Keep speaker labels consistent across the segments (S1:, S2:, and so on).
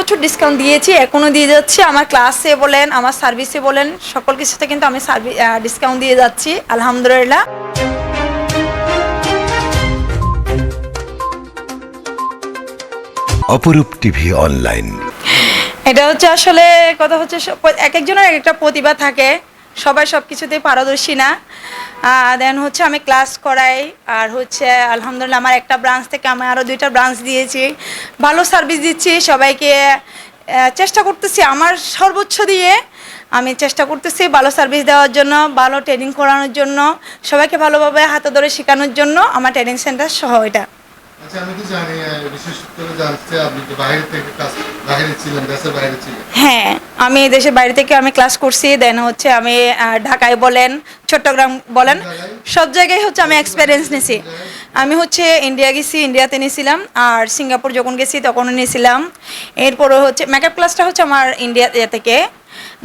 S1: প্রচুর ডিসকাউন্ট দিয়েছি, এখনও দিয়ে যাচ্ছি। আমার ক্লাসে বলেন, আমার সার্ভিসে বলেন, সকল কিছুতে কিন্তু আমি ডিসকাউন্ট দিয়ে যাচ্ছি আলহামদুলিল্লাহ।
S2: অপরূপ টিভি অনলাইন।
S1: এটা হচ্ছে আসলে কথা হচ্ছে এক একজনের এক একটা প্রতিভা থাকে, সবাই সব কিছুতেই পারদর্শী না। দেন হচ্ছে আমি ক্লাস করাই, আর হচ্ছে আলহামদুলিল্লাহ আমার একটা ব্রাঞ্চ থেকে আমি আরও 2টা ব্রাঞ্চ দিয়েছি, ভালো সার্ভিস দিচ্ছি সবাইকে। চেষ্টা করতেছি আমার সর্বোচ্চ দিয়ে, আমি চেষ্টা করতেছি ভালো সার্ভিস দেওয়ার জন্য, ভালো ট্রেনিং করানোর জন্য, সবাইকে ভালোভাবে হাতে ধরে শেখানোর জন্য আমার ট্রেনিং সেন্টার সহ এটা।
S3: আচ্ছা, আমি তো জানি বিশেষ করে জানতে আপনি তো বাইরে থেকে বাইরে ছিলেন, দেশের বাইরে ছিলেন।
S1: হ্যাঁ, আমি দেশের বাইরে থেকে আমি ক্লাস করছি। দেন হচ্ছে আমি ঢাকায় বলেন, চট্টগ্রাম বলেন, সব জায়গায় হচ্ছে আমি এক্সপিরিয়েন্স নিয়েছি। আমি হচ্ছে ইন্ডিয়া গেছি, ইন্ডিয়াতে নিয়েছিলাম, আর সিঙ্গাপুর যখন গেছি তখনও নিয়েছিলাম। এরপরে হচ্ছে মেকআপ ক্লাসটা হচ্ছে আমার ইন্ডিয়া থেকে,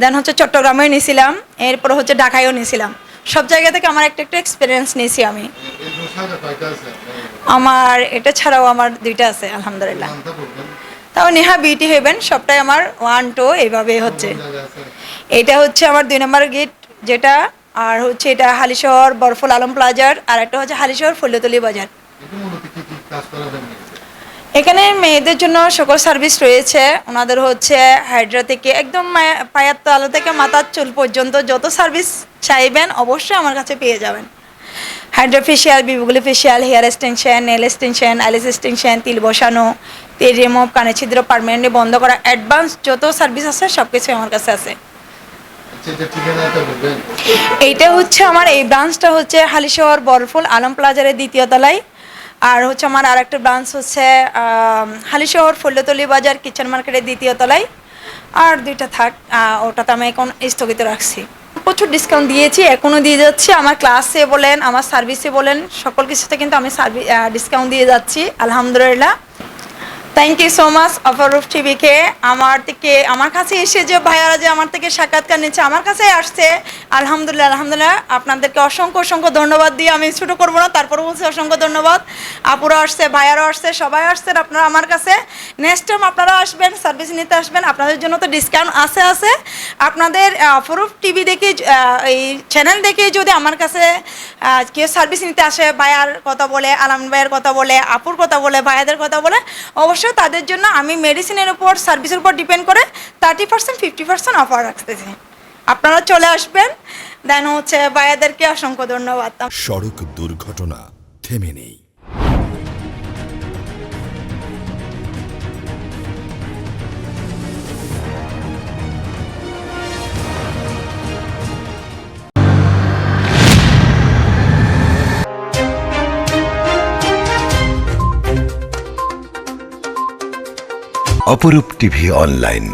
S1: দেন হচ্ছে চট্টগ্রামেও নিয়েছিলাম, এরপরে হচ্ছে ঢাকায়ও নিয়েছিলাম। সব জায়গা থেকে আমার একটা এক্সপিরিয়েন্স নিয়েছি আমি। আমার এটা ছাড়াও আমার 2টা আছে আলহামদুলিল্লাহ। তাও নেহা বিউটি হেভেন, সবটাই আমার 1, 2 এইভাবে হচ্ছে। এটা হচ্ছে আমার 2 নম্বর গেট যেটা, আর হচ্ছে এটা হালিশহর বরফুল আলম প্লাজার, আর একটা হচ্ছে হালিশহর ফুলতলি বাজার। এখানে মেয়েদের জন্য সকল সার্ভিস রয়েছে। ওনাদের হচ্ছে হাইড্রা থেকে একদম পায়ের তলা থেকে মাথার চুল পর্যন্ত যত সার্ভিস চাইবেন অবশ্যই আমার কাছে পেয়ে যাবেন। হাইড্রা ফেশিয়াল, বিবুগুলি facial, hair extension, nail extension, eyelash extension, তিল বসানো, তেল রিমুভ, কানের ছিদ্র পার্মানেন্টলি বন্ধ করা, অ্যাডভান্স যত সার্ভিস আছে সব কিছুই আমার কাছে আছে। এইটা হচ্ছে আমার এই ব্রাঞ্চটা হচ্ছে হালিশহর বরফুল আলম প্লাজারের 2য় তলায়, আর হচ্ছে আমার আরেকটা ব্রাঞ্চ হচ্ছে হালিশহর ফুলতলি বাজার কিচেন মার্কেটের 2য় তলায়, আর 2টা থাক, ওটাতে আমি এখন স্থগিত রাখছি। প্রচুর ডিসকাউন্ট দিয়েছি, এখনও দিয়ে যাচ্ছি। আমার ক্লাসে বলেন, আমার সার্ভিসে বলেন, সকল কিছুতে কিন্তু আমি ডিসকাউন্ট দিয়ে যাচ্ছি আলহামদুলিল্লাহ। থ্যাংক ইউ সো মাচ অপরূপ টিভিকে। আমার কাছে এসে যে ভাইয়ারা যে আমার থেকে সাক্ষাৎকার নিচ্ছে, আমার কাছে আসছে আলহামদুলিল্লাহ। আলহামদুলিল্লাহ আপনাদেরকে অসংখ্য অসংখ্য ধন্যবাদ দিয়ে আমি ছোটো করবো না, তারপরে বলছি অসংখ্য ধন্যবাদ। আপুরা আসছে, ভাইয়ারা আসছে, সবাই আসছেন আপনারা আমার কাছে। নেক্সট টাইম আপনারা আসবেন, সার্ভিস নিতে আসবেন, আপনাদের জন্য তো ডিসকাউন্ট আছে। আপনাদের অপরূপ টিভি দেখে, এই চ্যানেল দেখে যদি আমার কাছে কেউ সার্ভিস নিতে আসে, ভাইয়ার কথা বলে, আলাম ভাইয়ের কথা বলে, আপুর কথা বলে, ভাইয়াদের কথা বলে, অবশ্যই তাদের জন্য আমি মেডিসিনের উপর, সার্ভিসের উপর ডিপেন্ড করে 30% 50% অফার রাখতেছি। আপনারা চলে আসবেন। দেন হচ্ছে ভাইয়াদেরকে অসংখ্য ধন্যবাদ।
S2: সড়ক দুর্ঘটনা থেমে নেই। অপরূপ টিভি অনলাইন।